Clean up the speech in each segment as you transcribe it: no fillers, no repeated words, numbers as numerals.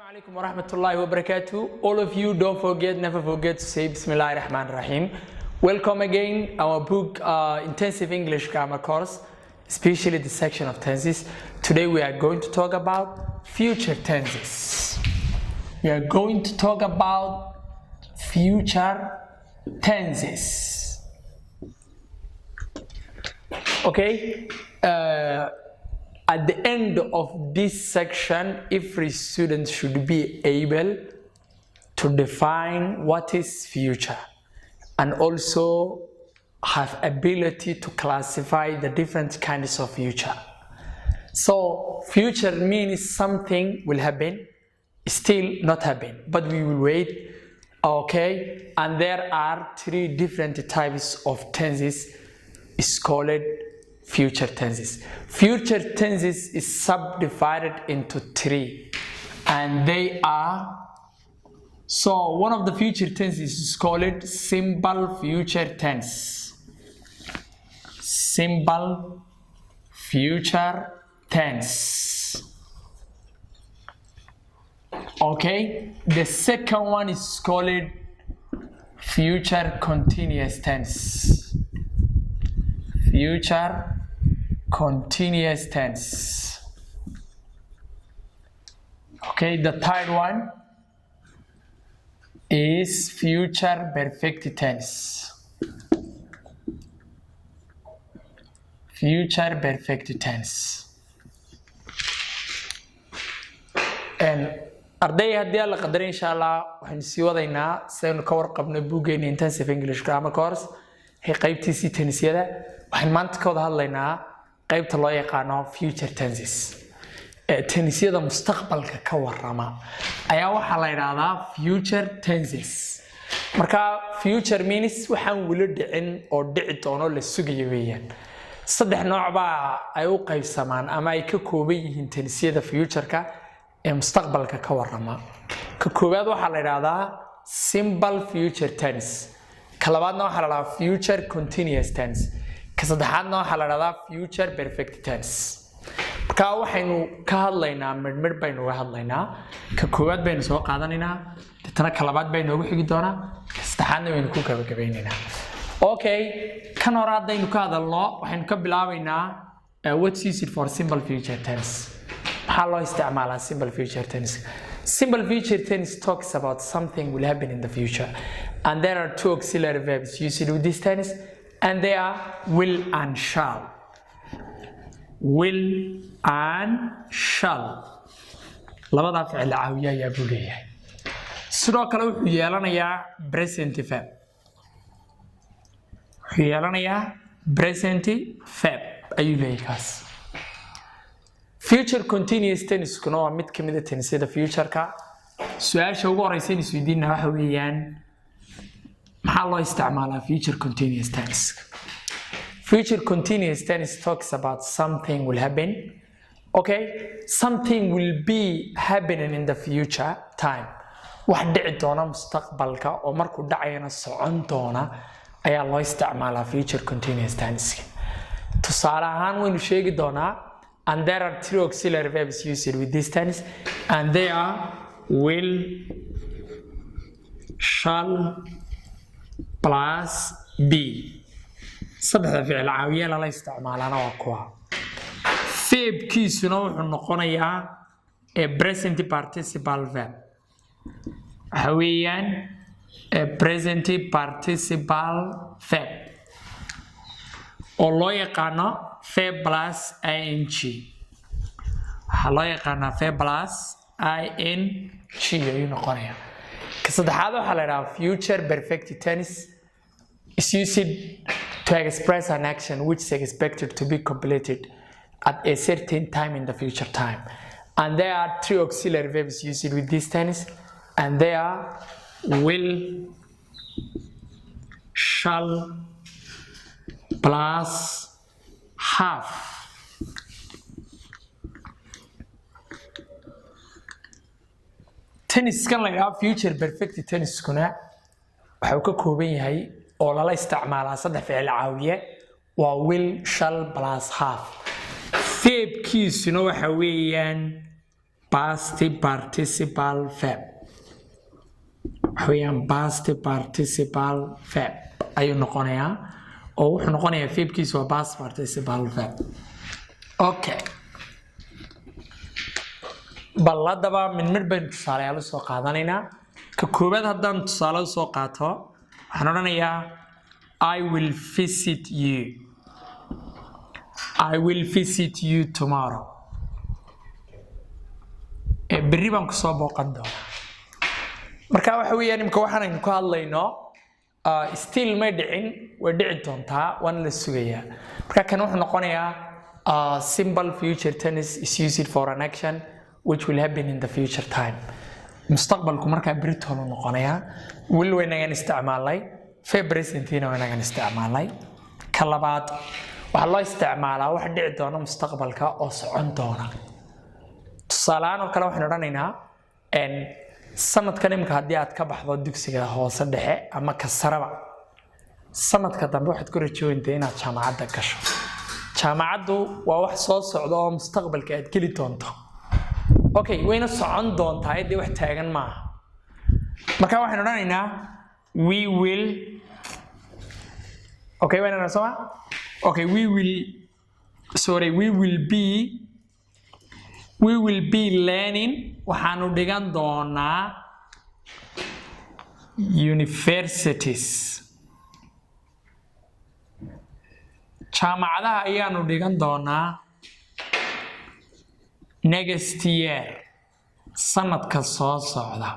Assalamualaikum warahmatullahi wabarakatuh. All of you, don't forget, never forget to say Bismillahirrahmanirrahim. Welcome again our book intensive English grammar course, especially the section of tenses. Today we are going to talk about future tenses. We are going to talk about future tenses. Okay? At the end of this section, every student should be able to define what is future and also have ability to classify the different kinds of future. So future means something will happen, still not happen, but we will wait. Okay, and there are three different types of tenses. It's called future tenses. Future tenses is subdivided into three, and they are, so one of the future tenses is called simple future tense. Simple future tense. Okay, the second one is called future continuous tense. Future continuous tense. Okay, the third one is future perfect tense. Future perfect tense. And arday haddii alla qadar insha Allah waxaan sii wadaynaa saynu ka warqabno buuggeena intensive English grammar course ee qaybtiisii tennisyada. waxaan maanta ka wada hadlaynaa qaybta loo yaqaano future tenses. Tennisyada mustaqbalka ka warrama ayaa waxaa la yiraahdaa future tenses. Marka future means waxaan weli dhicin oo dhici doono la sugayo weeyaan. saddex nooc baa ay u qaybsamaan ama ay ka kooban yihiin tennisyada future-ka ee mustaqbalka ka warrama. ka koowaad waxaa la yiraahdaa simple future tense. ka labaadna waxaa la yiraahdaa future continuous tense. ka saddexaadna waxaa la yiraahdaa future perfect tense. marka waxaynu ka hadlaynaa midmid baynu uga hadlaynaa. ka koowaad baynu soo qaadanaynaa, dadna ka labaad baynu ugu xigi doonaa, ka saddexaadna baynu ku gabagabeynaynaa. Okay, kan hore haddaynu ka hadalno waxaynu ka bilaabaynaa what's used for simple future tense. maxaa loo isticmaalaa simple future tense? Simple future tense talks about something will happen in the future, and there are two auxiliary verbs used with this tense, and they are will and shall. Will and shall. labada ficil caawiya ayaa buu leeyahay. sidoo kale wuxuu yeelanayaa present verb. wuxuu yeelanayaa present verb ayuu leeyahay kaas. Future continuous tense kuna waa mid ka mid ah tennisyada future-ka. su-aasha ugu horeysa in isweydiinna waxa weeyaan maxaa loo isticmaalaa future continuous tense? Future continuous tense talks about something will happen. Okay, something will be happening in the future time. wax dhici doona mustaqbalka oo markuu dhacayna socon doona ayaa loo isticmaalaa future continuous tense. tusaale ahaan waynu sheegi doonaa, and there are three auxiliary verbs used with this tense, and they are will, shall plus be. saddexda ficil caawiye lala isticmaalana waa kuwa. verbkiisuna wuxuu noqonayaa a present participle verb. waxa weeyaan a present participle verb oo loo yaqaano verb plus ing. waxaa loo yaqaanaa verb plus ing ayuu noqonayaa. ka saddexaad waxaa la yidhahaa future perfect tense is used to express an action which is expected to be completed at a certain time in the future time. And there are three auxiliary verbs used with this tense, and they are will, shall plus have. tenniskan la yidhaha future perfect tenniskuna waxuu ka kooban yahay oo lala isticmaalaa saddex ficil caawiye waa will, shall plus have. verbkiisuna waxa weeyaan past participle verb. waxweeyaan past participle verb ayuu noqonayaa oo wuxuu noqonayaa verbkiisu waa past participle verb. Okay, bal haddaba mid baynu tusaalayaal soo qaadanaynaa. ka koobaad haddaan tusaale soo qaato waxaan odhanayaa I will visit you. I will visit you tomorrow. berri baan kusoo booqan doonaa. marka waxa weeyaan imka waxaan ku hadlayno still may dhicin, way dhici doontaa, waan la sugayaa. marka kan wuxuu noqonayaa simple future tense is used for an action which will happen in the future time. mustaqbalku markaa berito loo noqonayaa. will waynagan isticmaalay, verb presentina waynagan isticmaalay. ka labaad waxaa loo isticmaalaa wax dhici doona mustaqbalka oo socon doona. tusaalahaan oo kale waxaan odhanaynaa sanadkan imika haddii aad ka baxdo dugsiga hoose dhexe ama ka saraba, sanadka dambe waxaad ku rajooyintaa inaad jaamacadda gasho. jaamacaddu waa wax soo socda oo mustaqbalka aad geli doonto. okay, wayna socon doontaa, dee wax taagan maaha. marka waxaan odhanaynaa we will, okay, wayna soo okay, we will be learning, waxaanu dhigan doonaa universities. jaamacadaha ayaanu dhigan doonaa next year, sanadka soo socda.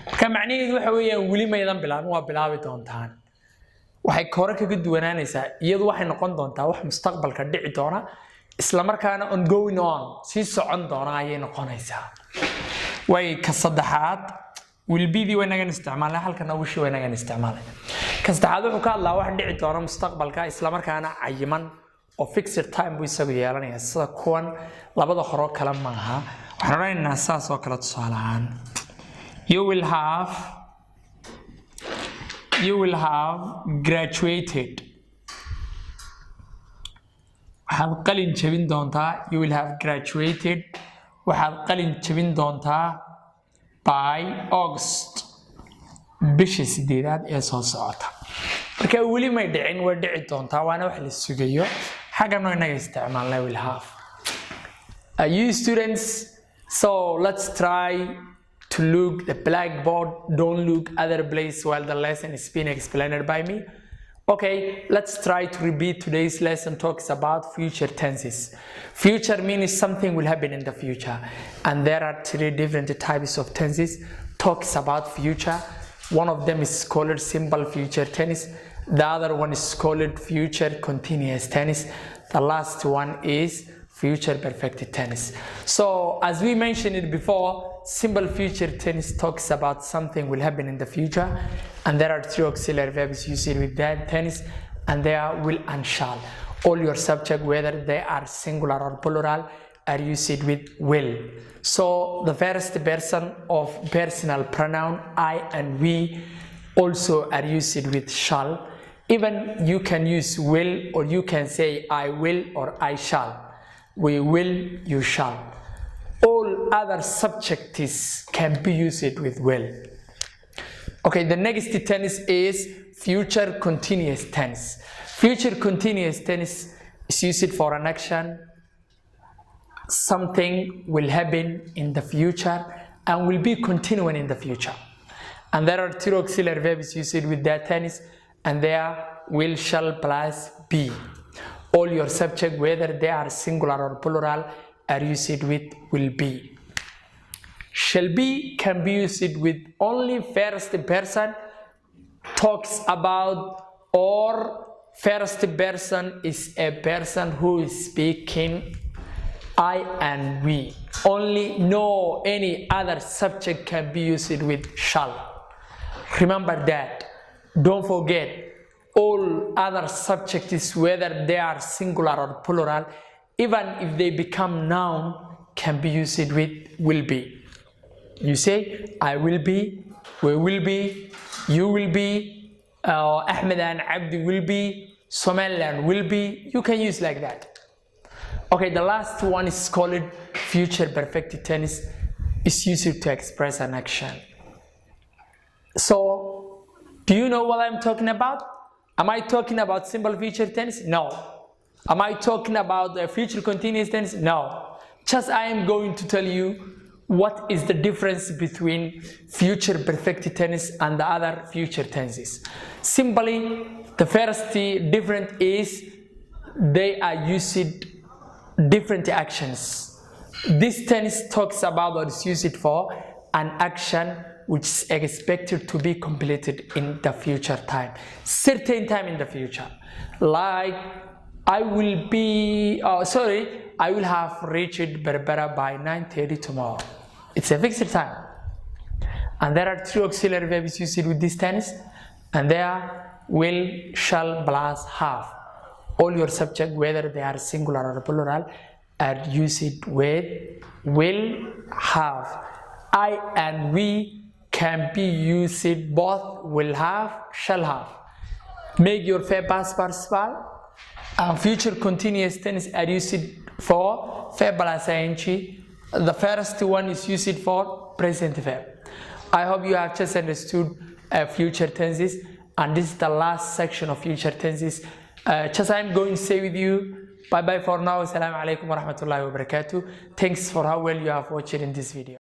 marka macnaheedu waxa weeyaan weli maydan bilaabin, waa bilaabi doontaan. waxay hore kaga duwanaanaysaa, iyadu waxay noqon doontaa wax mustaqbalka dhici doona isla markaana ongoing on, sii socon doona ayay noqonaysaa. way ka saddexaad will be di waynagan isticmaalay, halkana wish waynagan isticmaalay. ka saddexaad wuxuu ka hadlaa wax dhici doona mustaqbalka isla markaana cayiman oo fixed time buu isagu yeelanayaa, sida kuwan labada hore kale maaha. waxaan odhanaynaa saas oo kale tusaale ahaan you will have graduated. waxaad qalin jabin doontaa, you will have graduated, waxaad qalin jabin doontaa by August, bisha 8aad ee soo socota. marka weli may dhicin, way dhici doontaa, waana wax la sugayo. xaggana inaga isticmaalnaa will have. You students, so let's try to look the blackboard, don't look other place while the lesson is being explained by me. Okay, let's try to repeat today's lesson. Talks about future tenses. Future means something will happen in the future, and there are 3 different types of tenses. Talks about future. One of them is called simple future tense. The other one is called future continuous tense. The last one is future perfect tense. So as we mentioned it before, simple future tense talks about something will happen in the future, and there are 3 auxiliary verbs used with that tense, and they are will and shall. All your subject, whether they are singular or plural, are used with will. So the first person of personal pronoun I and we also are used with shall. Even you can use will, or you can say I will or I shall. We will, you shall. All other subjects can be used with will. Okay, the next tense is future continuous tense. Future continuous tense is used for an action. Something will happen in the future and will be continuing in the future. And there are 2 auxiliary verbs used with that tense, and they are will, shall plus be. All your subject, whether they are singular or plural, are used with will be. Shall be can be used with only first person, talks about, or first person is a person who is speaking, I and we. Only no any other subject can be used with shall. Remember that. Don't forget. All other subjects, whether they are singular or plural, even if they become noun, can be used with will be. You say, I will be, we will be, you will be, Ahmed and Abdi will be, Somalia will be. You can use like that. Okay, the last one is called future perfect tense. It's used to express an action. So, do you know what I'm talking about? Am I talking about simple future tense? No. Am I talking about the future continuous tense? No. Just I am going to tell you what is the difference between future perfect tense and the other future tenses. Simply, the first difference is they are used different actions. This tense talks about or is used for an action which is expected to be completed in the future time, certain time in the future. Like, I will have reached Berbera by 9:30 tomorrow. It's a fixed time. And there are three auxiliary verbs used with this tense, and they are will, shall, plus have. All your subject, whether they are singular or plural, are used with will, have. I and we can be used both will have, shall have. Make your verb past participle and future continuous tense are used for verb plus ing. The first one is used for present verb. I hope you have just understood future tenses, and this is the last section of future tenses. Just I'm going to say with you bye bye for now. Assalamu alaikum wa rahmatullahi wa barakatuh. Thanks for how well you have watched in this video.